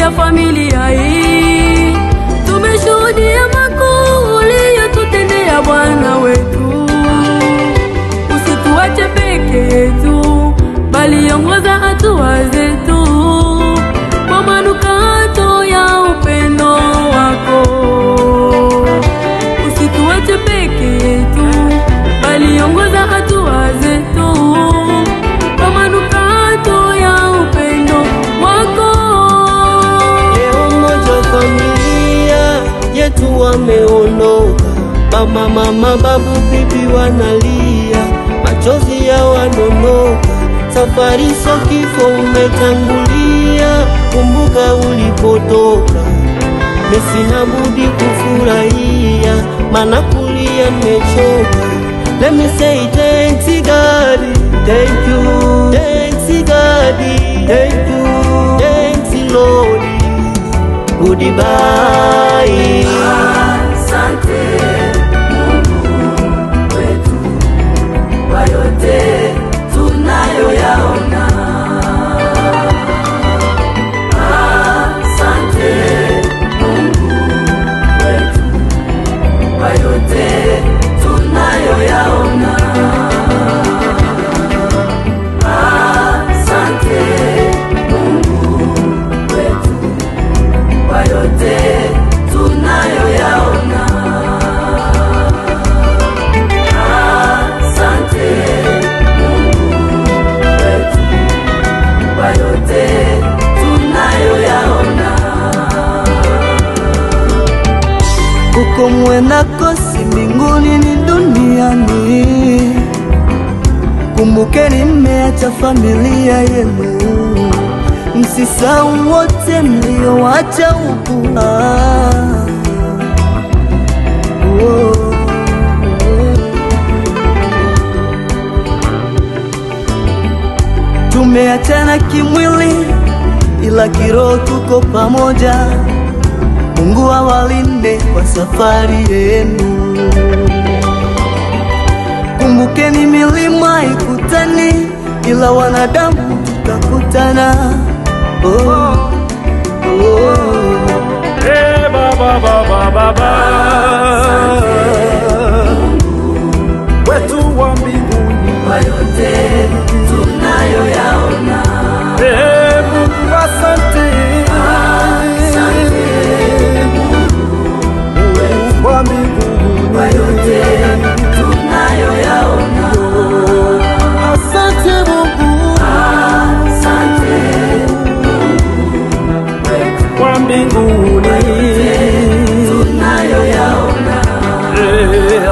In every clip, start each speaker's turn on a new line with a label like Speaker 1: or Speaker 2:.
Speaker 1: ya familia hii. Tumeshuhudia makuu uliyotutendea Bwana wetu. Usituache peke yetu, bali ongoza hatua zetu kwa manukato ya upendo wako. Usituache peke yetu, bali ongoza hatua zetu kwa manukato ya upendo wako.
Speaker 2: Leo moja familia yetu wameondoka, mama, babu, bibi wanalia, machozi ya wanondoka. Safari so kifo umetangulia, kumbuka ulipotoka. Sina budi kufurahia, maana kulia nimechoka. Let me say thanks God, thank you, thanks God, thank you, thanks Lord, goodbye.
Speaker 1: Asante Mungu wetu kwa yote tunayoyaona. Asante Mungu wetu kwa yote tunayoyaona. Asante Mungu wetu kwa yote tunayoyaona. Asante Mungu wetu kwa yote tunayoyaona.
Speaker 2: Uko mwenako si mbinguni ni duniani. Kumbukeni mmeacha familia yenu, msisahau wote mliowacha huku. Tumeachana kimwili ila kiroho tuko pamoja. Mungu awalinde kwa safari yenu. Kumbukeni milima ikutani, ila wanadamu tutakutana.
Speaker 3: Hey, baba wetu wa mbinguni
Speaker 1: kwa yote tunayoyaona.
Speaker 3: Hey, Mungu asante. Kwa mbinguni
Speaker 1: kwa yote tunayoyaona.
Speaker 3: Asante Mungu,
Speaker 1: asante Mungu wetu
Speaker 3: kwa mbinguni
Speaker 1: tunayoyaona.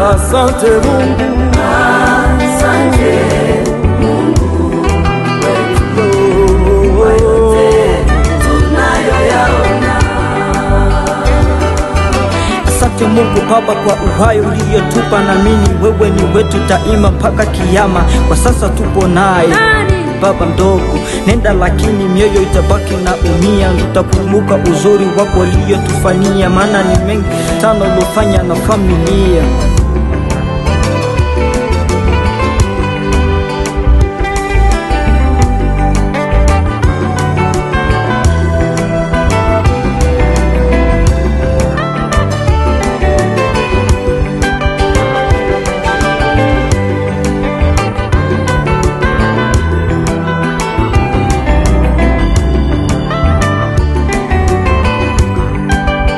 Speaker 3: Asante Mungu,
Speaker 1: asante Mungu wetu kwa yote tunayoyaona.
Speaker 2: Asante Mungu Baba kwa uhai uliotupa, naamini wewe ni wetu daima mpaka kiyama. Kwa sasa tupo naye baba mdogo, nenda lakini mioyo itabaki na umia. Tutakumbuka uzuri wako uliotufanyia, maana ni mengi sana ulofanya na familia.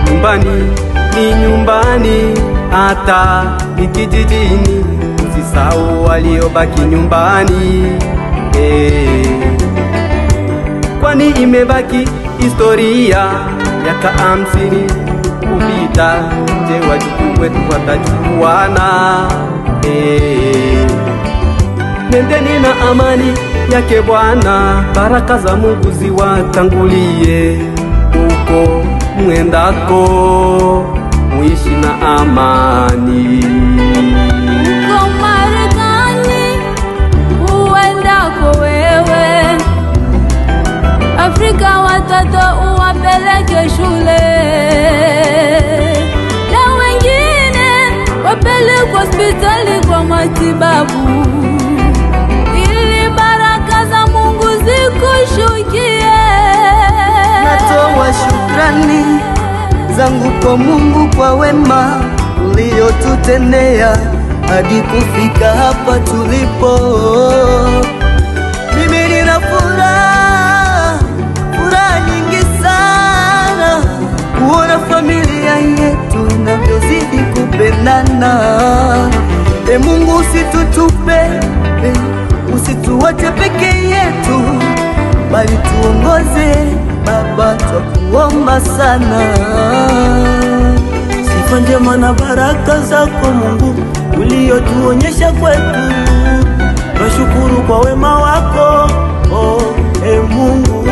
Speaker 3: Nyumbani ni nyumbani, hata ni kijijini. Usisahau waliobaki nyumbani, kwani imebaki historia miaka 50 kupita. Je, wajukuu wetu watajuana? Nendeni na amani yake Bwana, baraka za Mungu ziwatangulie huko mwendako, muishi na amani.
Speaker 1: Uko Marekani uendako wewe, Afrika watoto uwapeleke shule, na wengine wapeleke hospitali kwa matibabu, ili baraka za Mungu zikushukie.
Speaker 2: Natoa
Speaker 4: zangu kwa Mungu kwa wema uliotutendea hadi kufika hapa tulipo. Mimi nina furaha nyingi sana kuona familia yetu inavyozidi kupendana. Mungu usitutupe, usituache peke yetu, bali tuongoze Baba, twakuomba sana.
Speaker 5: Sifa njema na baraka zako Mungu uliotuonyesha kwetu, tunashukuru kwa wema wako Mungu.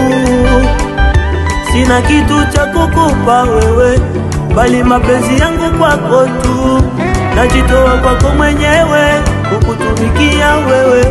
Speaker 5: Sina kitu cha kukupa wewe, bali mapenzi yangu kwako tu, najitoa kwako mwenyewe kukutumikia wewe.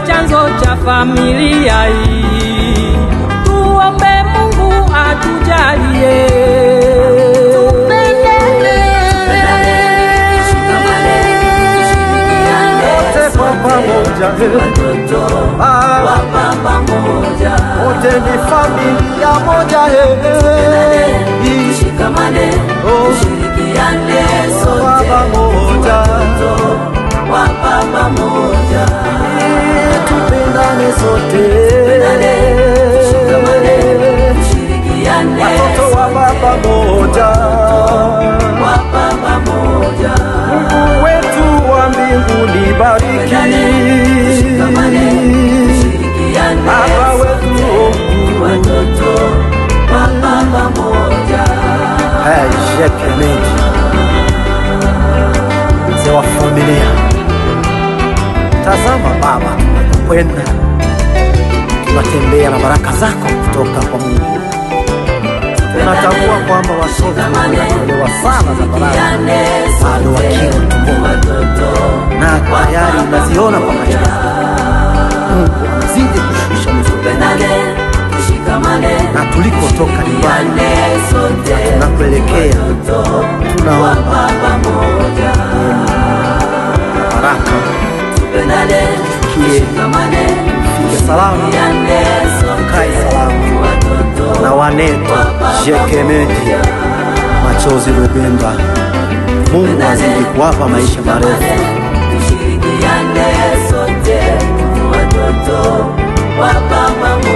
Speaker 6: Chanzo cha familia hii, tuombe Mungu atujalie.
Speaker 3: Wote ni familia moja,
Speaker 1: tushikamane, tushirikiane sote, baba moja,
Speaker 3: tupendane sote,
Speaker 1: tushirikiane,
Speaker 3: watoto wa baba moja, Mungu wetu wa mbinguni bariki, Baba wetu
Speaker 1: watoto wa baba moja.
Speaker 3: Shekemeji, mzee wa familia, tazama Baba, tunakwenda tunatembea na baraka zako kutoka kwa Mungu. Tunatambua kwamba watoto wanatolewa sana za baraka bado wakiwa tumboni, na tayari unaziona kwa macho yako. Mungu anazidi kushusha msupendane, na tulikotoka nyumbani na tunakuelekea, tunaomba baraka tufikie, fike salama, kae salama na wanetu Shekemeji, Machozi Lubemba. Mungu azidi kuwapa maisha marefu.
Speaker 1: Tushirikiane sote, watoto wa baba moja.